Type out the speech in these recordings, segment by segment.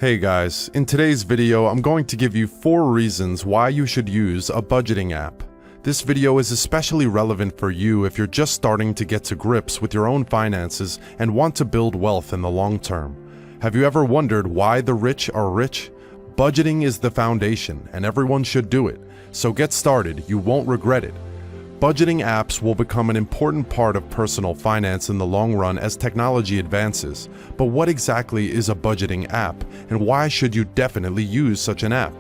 Hey guys, in today's video I'm going to give you 4 reasons why you should use a budgeting app. This video is especially relevant for you if you're just starting to get to grips with your own finances and want to build wealth in the long term. Have you ever wondered why the rich are rich? Budgeting is the foundation and everyone should do it, so get started, you won't regret it. Budgeting apps will become an important part of personal finance in the long run as technology advances. But what exactly is a budgeting app, and why should you definitely use such an app?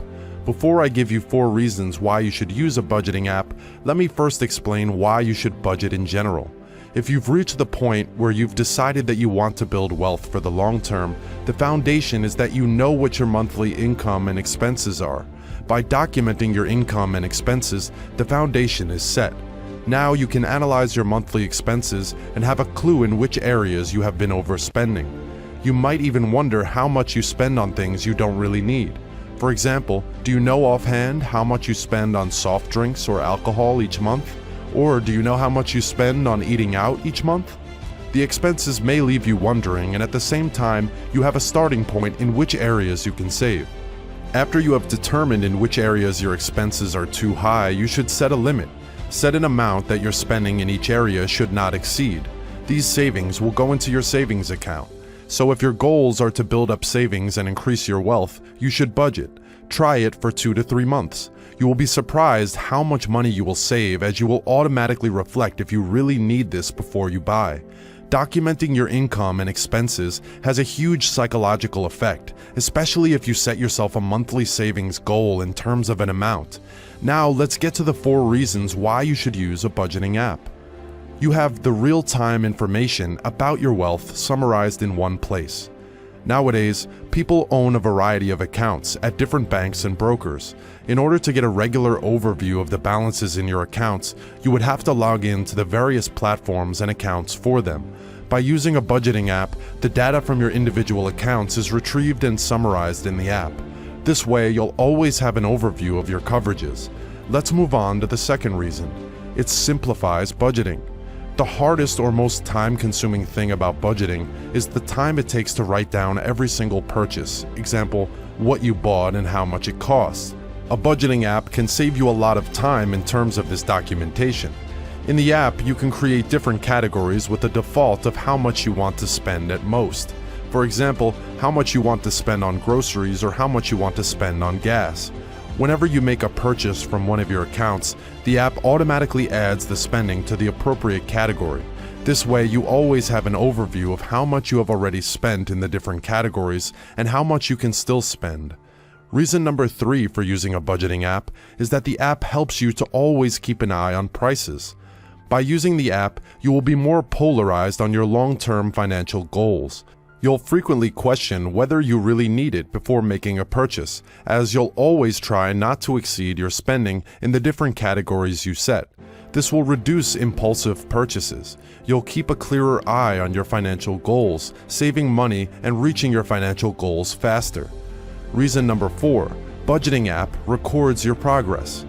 Before I give you 4 reasons why you should use a budgeting app, let me first explain why you should budget in general. If you've reached the point where you've decided that you want to build wealth for the long term, the foundation is that you know what your monthly income and expenses are. By documenting your income and expenses, the foundation is set. Now you can analyze your monthly expenses and have a clue in which areas you have been overspending. You might even wonder how much you spend on things you don't really need. For example, do you know offhand how much you spend on soft drinks or alcohol each month? Or do you know how much you spend on eating out each month? The expenses may leave you wondering, and at the same time, you have a starting point in which areas you can save. After you have determined in which areas your expenses are too high, you should set a limit. Set an amount that your spending in each area should not exceed. These savings will go into your savings account. So if your goals are to build up savings and increase your wealth, you should budget. Try it for 2 to 3 months. You will be surprised how much money you will save, as you will automatically reflect if you really need this before you buy. Documenting your income and expenses has a huge psychological effect, especially if you set yourself a monthly savings goal in terms of an amount. Now let's get to the 4 reasons why you should use a budgeting app. You have the real-time information about your wealth summarized in one place. Nowadays, people own a variety of accounts at different banks and brokers. In order to get a regular overview of the balances in your accounts, you would have to log in to the various platforms and accounts for them. By using a budgeting app, the data from your individual accounts is retrieved and summarized in the app. This way, you'll always have an overview of your coverages. Let's move on to the second reason. It simplifies budgeting. The hardest or most time-consuming thing about budgeting is the time it takes to write down every single purchase, example, what you bought and how much it costs. A budgeting app can save you a lot of time in terms of this documentation. In the app, you can create different categories with a default of how much you want to spend at most. For example, how much you want to spend on groceries or how much you want to spend on gas. Whenever you make a purchase from one of your accounts, the app automatically adds the spending to the appropriate category. This way, you always have an overview of how much you have already spent in the different categories and how much you can still spend. Reason number 3 for using a budgeting app is that the app helps you to always keep an eye on prices. By using the app, you will be more polarized on your long-term financial goals. You'll frequently question whether you really need it before making a purchase, as you'll always try not to exceed your spending in the different categories you set. This will reduce impulsive purchases. You'll keep a clearer eye on your financial goals, saving money and reaching your financial goals faster. Reason number 4, budgeting app records your progress.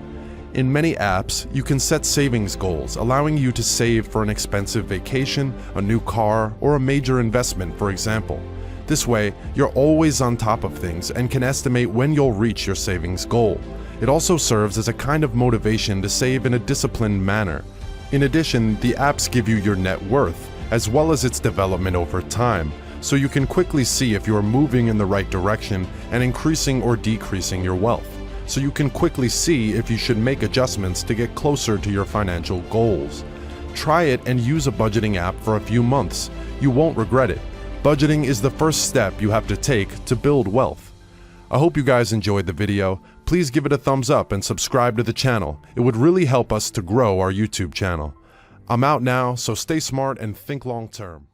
In many apps, you can set savings goals, allowing you to save for an expensive vacation, a new car, or a major investment, for example. This way, you're always on top of things and can estimate when you'll reach your savings goal. It also serves as a kind of motivation to save in a disciplined manner. In addition, the apps give you your net worth, as well as its development over time, so you can quickly see if you are moving in the right direction and increasing or decreasing your wealth. So you can quickly see if you should make adjustments to get closer to your financial goals. Try it and use a budgeting app for a few months. You won't regret it. Budgeting is the first step you have to take to build wealth. I hope you guys enjoyed the video. Please give it a thumbs up and subscribe to the channel. It would really help us to grow our YouTube channel. I'm out now, so stay smart and think long term.